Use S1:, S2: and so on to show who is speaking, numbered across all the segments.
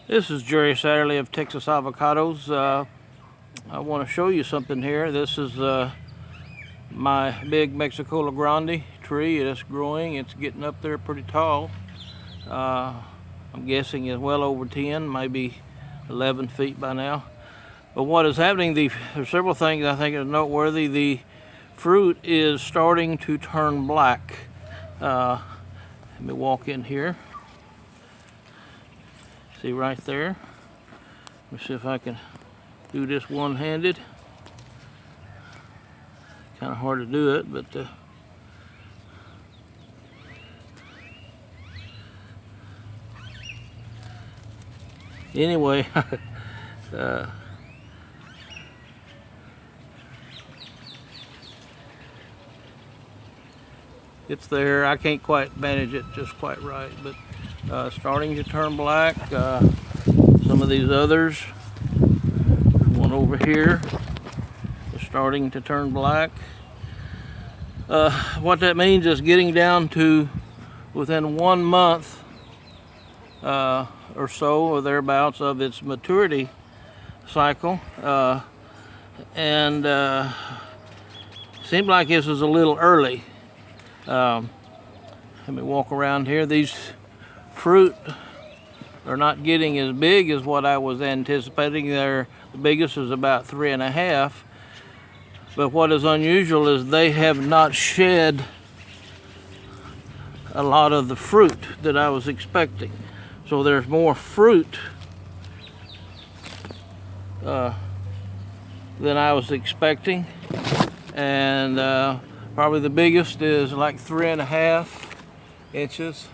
S1: This is Jerry Satterley of Texas Avocados. I want to show you something here. This is my big Mexicola Grande tree. It's growing. It's getting up there pretty tall. I'm guessing it's well over 10, maybe 11 feet by now. But what is happening, there's several things I think are noteworthy. The fruit is starting to turn black. Let me walk in here. See right there. Let me see if I can do this one-handed. Kind of hard to do it, but anyway, it's there. I can't quite manage it just quite right, but starting to turn black. Some of these others, one over here, is starting to turn black. What that means is getting down to within 1 month or so, or thereabouts, of its maturity cycle. And seemed like this was a little early. Let me walk around here. These fruit are not getting as big as what I was anticipating. The biggest is about 3.5. But what is unusual is they have not shed a lot of the fruit that I was expecting. So there's more fruit than I was expecting. And probably the biggest is like 3.5 inches.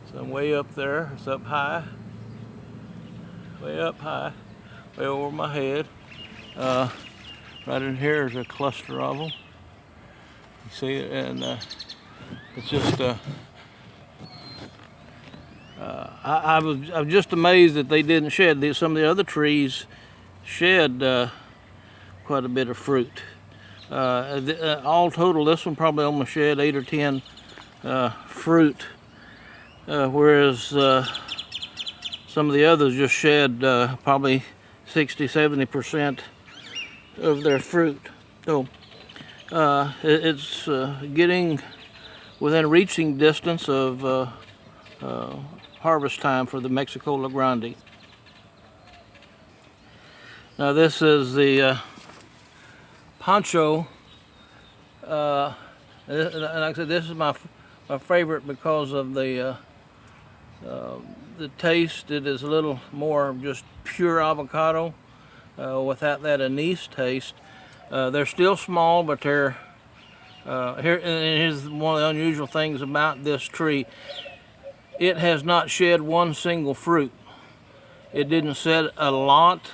S1: So I'm way up there. It's up high. Way up high. Way over my head. Right in here is a cluster of them. You see it, and it's just I'm just amazed that they didn't shed. Some of the other trees shed quite a bit of fruit. All total, this one probably almost shed 8 or 10 fruit, whereas some of the others just shed probably 60-70% of their fruit. So it's getting within reaching distance of harvest time for the Mexicola Grande. Now this is the poncho. And like I said, this is my favorite because of the taste. It is a little more just pure avocado without that anise taste. They're still small, but they're here. And here's one of the unusual things about this tree: it has not shed one single fruit. It didn't shed a lot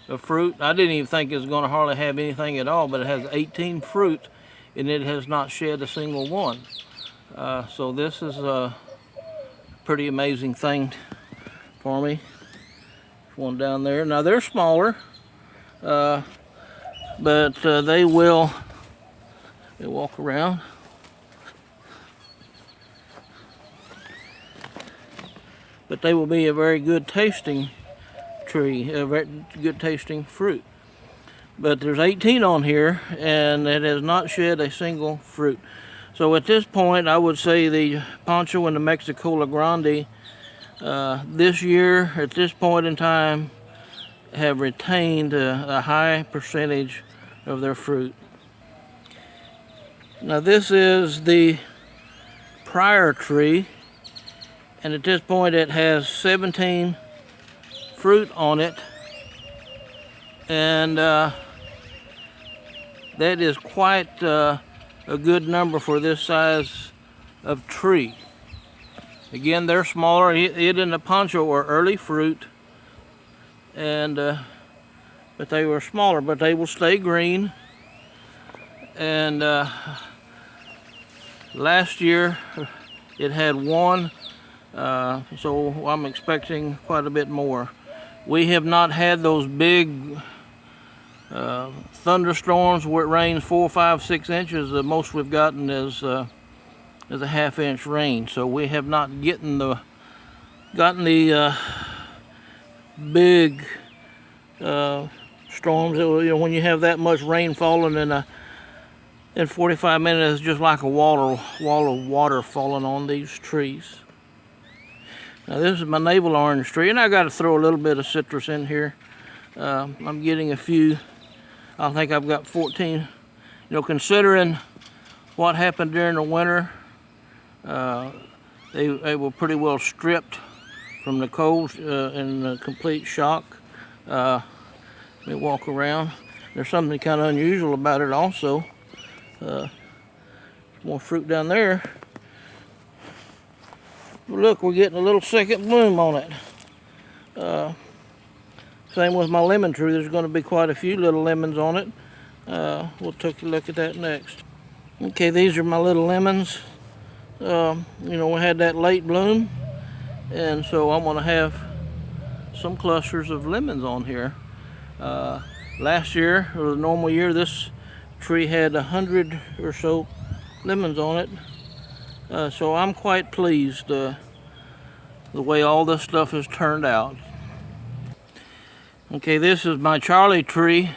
S1: of fruit. I didn't even think it was going to hardly have anything at all, but it has 18 fruit, and it has not shed a single one. So this is a pretty amazing thing for me. One down there. Now they're smaller, but they will. They walk around. But they will be a very good tasting tree, a very good tasting fruit. But there's 18 on here, and it has not shed a single fruit. So at this point, I would say the poncho and the Mexicola Grande this year, at this point in time, have retained a high percentage of their fruit. Now this is the prior tree, and at this point it has 17 fruit on it, and that is quite a good number for this size of tree. Again, they're smaller. It and the poncho are early fruit, and but they were smaller, but they will stay green. And last year it had one, so I'm expecting quite a bit more. We have not had those big thunderstorms where it rains 4, 5, 6 inches. The most we've gotten is a half-inch rain. So we have not gotten the big storms. When you have that much rain falling in 45 minutes, it's just like a wall of water falling on these trees. Now this is my navel orange tree, and I got to throw a little bit of citrus in here. I'm getting a few. I think I've got 14. Considering what happened during the winter, they were pretty well stripped from the cold in complete shock. Let me walk around. There's something kind of unusual about it also. More fruit down there. Look, we're getting a little second bloom on it. Same with my lemon tree. There's going to be quite a few little lemons on it. We'll take a look at that next. Okay, these are my little lemons. We had that late bloom, and so I'm going to have some clusters of lemons on here. Last year, or the normal year, this tree had 100 or so lemons on it. So I'm quite pleased the way all this stuff has turned out. Okay, this is my Charlie tree.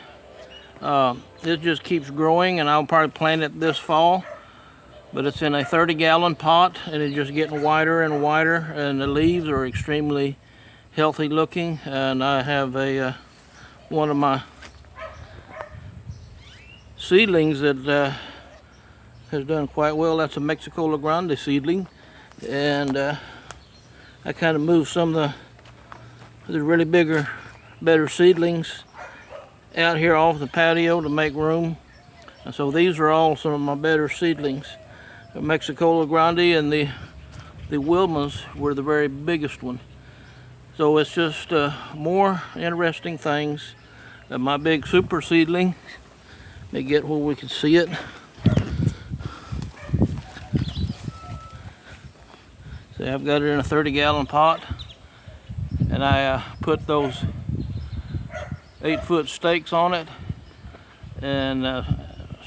S1: It just keeps growing, and I'll probably plant it this fall. But it's in a 30-gallon pot, and it's just getting wider and wider, and the leaves are extremely healthy looking. And I have one of my seedlings that has done quite well. That's a Mexico Grande seedling, and I kind of moved some of the really better seedlings out here off the patio to make room. And so these are all some of my better seedlings. The Mexico Grande and the Wilmas were the very biggest one. So it's just more interesting things. My big super seedling, let me get where we can see it. See, I've got it in a 30-gallon pot, and I put those 8-foot stakes on it, and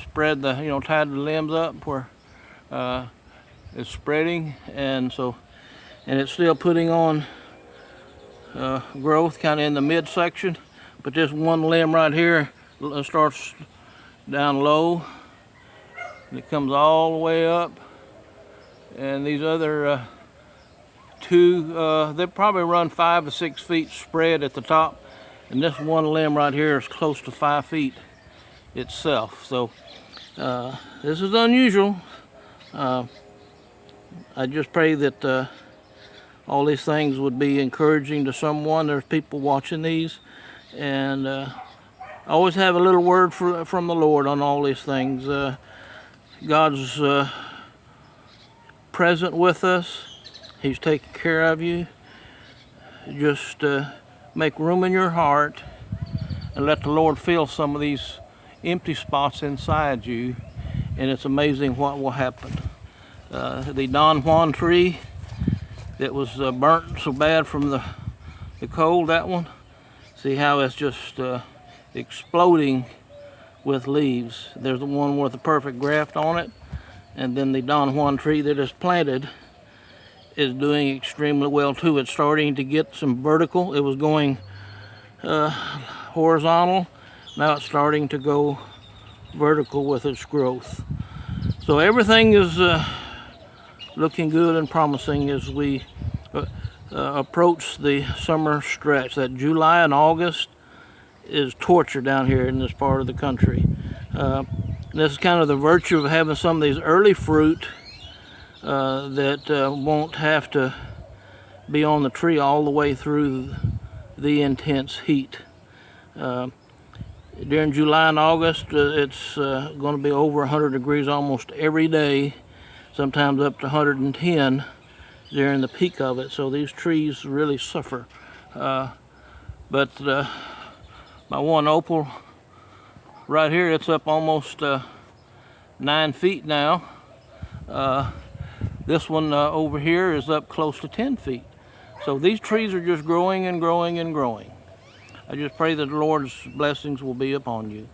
S1: spread tied the limbs up where it's spreading, and it's still putting on growth kind of in the midsection. But this one limb right here starts down low, and it comes all the way up, and these other two, they probably run 5 to 6 feet spread at the top. And this one limb right here is close to 5 feet itself. So this is unusual. I just pray that all these things would be encouraging to someone. There's people watching these, and I always have a little word from the Lord on all these things. God's present with us. He's taking care of you. Just make room in your heart and let the Lord fill some of these empty spots inside you, and it's amazing what will happen. The Don Juan tree that was burnt so bad from the cold, that one, see how it's just exploding with leaves. There's the one with the perfect graft on it, and then the Don Juan tree that is planted is doing extremely well too. It's starting to get some vertical. It was going horizontal. Now it's starting to go vertical with its growth. So everything is looking good and promising as we approach the summer stretch. That July and August is torture down here in this part of the country. This is kind of the virtue of having some of these early fruit that won't have to be on the tree all the way through the intense heat. During July and August, it's going to be over 100 degrees almost every day, sometimes up to 110 during the peak of it. So these trees really suffer. But my one opal right here, it's up almost 9 feet now. This one over here is up close to 10 feet. So these trees are just growing and growing and growing. I just pray that the Lord's blessings will be upon you.